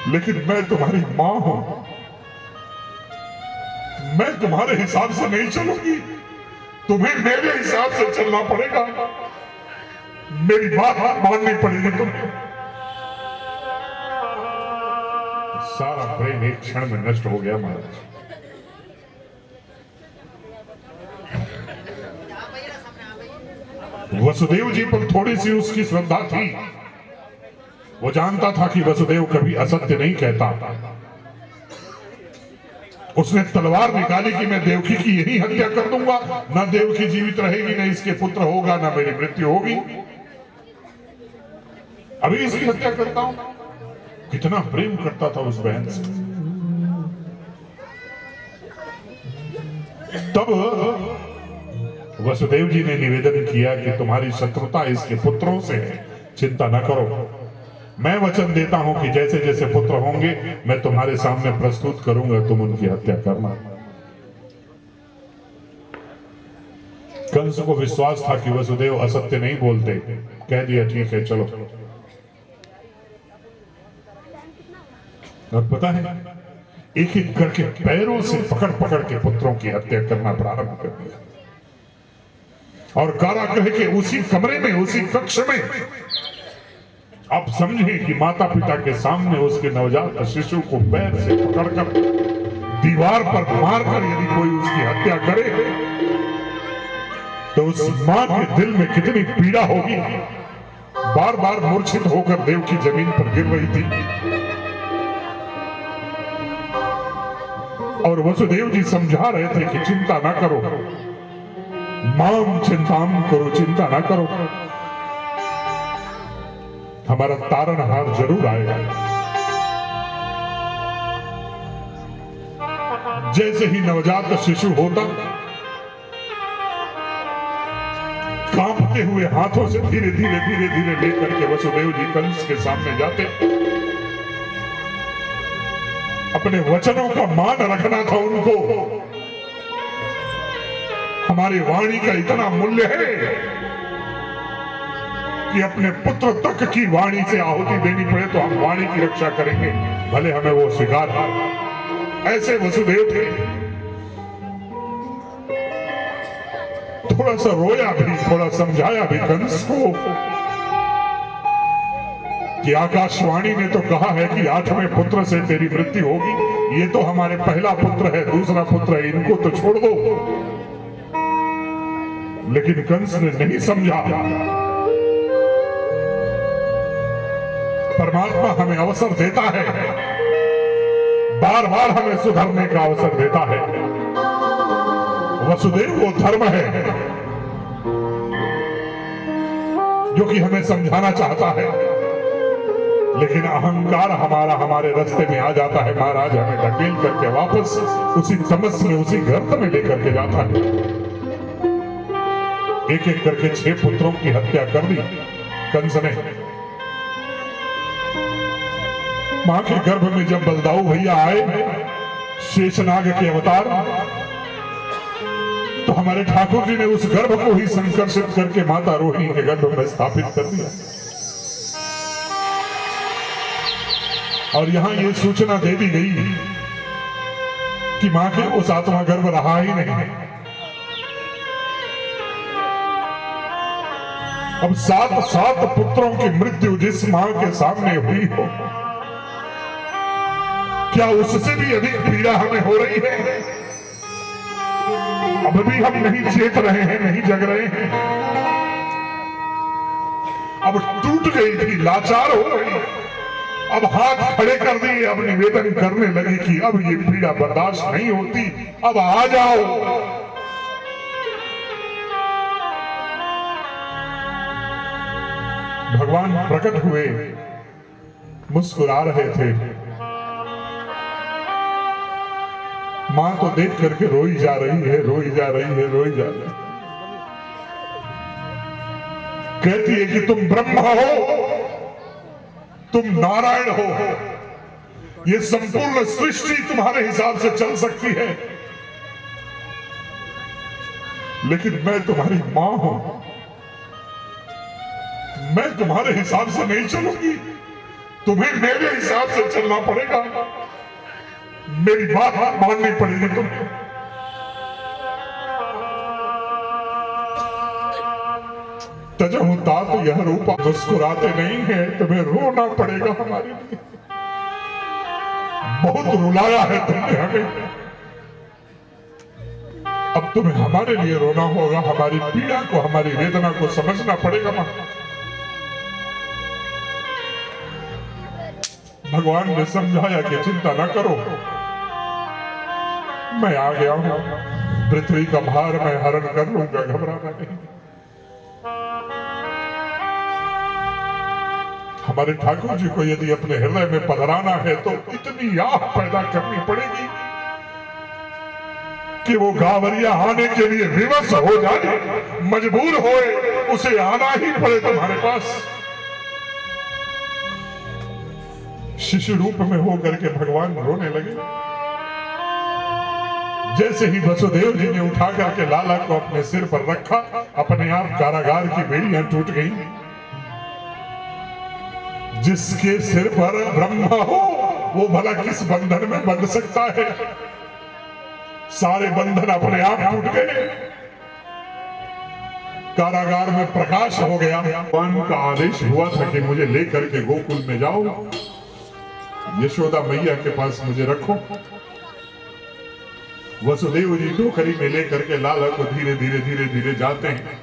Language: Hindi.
लेकिन मैं तुम्हारी मां हूं, मैं तुम्हारे हिसाब से नहीं चलूंगी, तुम्हें मेरे हिसाब से चलना पड़ेगा, मेरी बात माननी पड़ेगी तुम्हें। सारा प्रेम एक क्षण में नष्ट हो गया महाराज। वसुदेव जी पर थोड़ी सी उसकी श्रद्धा थी। वो जानता था कि वसुदेव कभी असत्य नहीं कहता। उसने तलवार निकाली कि मैं देवकी की यही हत्या कर दूंगा, ना देवकी जीवित रहेगी, ना इसके पुत्र होगा, ना मेरी मृत्यु होगी, अभी इसकी हत्या करता हूं। कितना प्रेम करता था उस बहन से। तब वसुदेव जी ने निवेदन किया कि तुम्हारी शत्रुता इसके पुत्रों से है, चिंता न करो, मैं वचन देता हूं कि जैसे जैसे पुत्र होंगे मैं तुम्हारे सामने प्रस्तुत करूंगा, तुम उनकी हत्या करना। कंस को विश्वास था कि वसुदेव असत्य नहीं बोलते, कह दिया ठीक है चलो। और पता है, एक एक करके पैरों से पकड़ पकड़ के पुत्रों की हत्या करना प्रारंभ कर दिया। और कारागृह के उसी कमरे में, उसी कक्ष में, आप समझे कि माता पिता के सामने उसके नवजात शिशु को पैर से पकड़कर दीवार पर मारकर यदि कोई उसकी हत्या करे तो उस मां के दिल में कितनी पीड़ा होगी। बार बार मूर्छित होकर देवकी जमीन पर गिर रही थी। और वसुदेव जी समझा रहे थे कि चिंता ना करो, मां चिंताम करो, चिंता ना करो, हमारा तारणहार जरूर आएगा। जैसे ही नवजात शिशु होता, कांपते हुए हाथों से धीरे धीरे धीरे धीरे लेकर के वसुदेव जी कंस के सामने जाते। अपने वचनों का मान रखना था उनको। हमारी वाणी का इतना मूल्य है कि अपने पुत्र तक की वाणी से आहुति देनी पड़े तो हम वाणी की रक्षा करेंगे, भले हमें वो स्वीकार हो। ऐसे वसुदेव थे। थोड़ा सा रोया भी, थोड़ा समझाया भी कंस को कि आकाशवाणी ने तो कहा है कि 8वें पुत्र से तेरी मृत्यु होगी, ये तो हमारे पहला पुत्र है, दूसरा पुत्र है, इनको तो छोड़ दो। लेकिन कंस ने नहीं समझा। परमात्मा हमें अवसर देता है, बार बार हमें सुधरने का अवसर देता है। वसुदेव वो धर्म है जो कि हमें समझाना चाहता है, लेकिन अहंकार हमारा हमारे रास्ते में आ जाता है। महाराज हमें ढकेल करके वापस उसी तमस में, उसी गर्त में लेकर के जाता है। एक एक करके 6 पुत्रों की हत्या कर दी कंस ने। मां के गर्भ में जब बलदाऊ भैया आए, शेषनाग के अवतार, तो हमारे ठाकुर जी ने उस गर्भ को ही संकर्षित करके माता रोहिणी के गर्भ में स्थापित कर दिया। और यहां ये सूचना दे दी गई कि मां के उस आत्मा गर्भ रहा ही नहीं। अब 7 पुत्रों की मृत्यु जिस मां के सामने हुई हो, क्या उससे भी अधिक पीड़ा हमें हो रही है? अब भी हम नहीं चेत रहे हैं, नहीं जग रहे हैं। अब टूट गई थी, लाचार हो गई, अब हाथ खड़े कर दिए, अब निवेदन करने लगी कि अब ये पीड़ा बर्दाश्त नहीं होती, अब आ जाओ। भगवान प्रकट हुए, मुस्कुरा रहे थे। मां तो देख करके रोई जा रही है, रोई जा रही है, रोई जा रही है। कहती है कि तुम ब्रह्मा हो, तुम नारायण हो, ये संपूर्ण सृष्टि तुम्हारे हिसाब से चल सकती है, लेकिन मैं तुम्हारी मां हूं, मैं तुम्हारे हिसाब से नहीं चलूंगी, तुम्हें मेरे हिसाब से चलना पड़ेगा, मेरी बात माननी पड़ेगी तुम्हें। तजहु तात यह रूपा, मुस्कुराते नहीं है, तुम्हें रोना पड़ेगा हमारे लिए। बहुत रुलाया है तुमने हमें, अब तुम्हें हमारे लिए रोना होगा। हमारी पीड़ा को, हमारी वेदना को समझना पड़ेगा मां। भगवान ने समझाया कि चिंता न करो, मैं आ गया हूं, पृथ्वी का भार मैं हरण कर लूंगा, घबराना नहीं। हमारे ठाकुर जी को यदि अपने हृदय में पधराना है तो इतनी आह पैदा करनी पड़ेगी कि वो गावरिया आने के लिए विवश हो जाए, मजबूर होए, उसे आना ही पड़े तुम्हारे पास। शिशु रूप में होकर के भगवान रोने लगे। जैसे ही वसुदेव जी ने उठा करके लाला को अपने सिर पर रखा, अपने आप कारागार की बेड़ियां टूट गई। जिसके सिर पर ब्रह्मा हो वो भला किस बंधन में बंध सकता है? सारे बंधन अपने आप टूट गए, कारागार में प्रकाश हो गया। भगवान का आदेश हुआ था कि मुझे लेकर के गोकुल में जाओ, यशोदा मैया के पास मुझे रखो। वसुदेव जी टोकरी में लेकर के लाला को धीरे धीरे धीरे धीरे जाते हैं।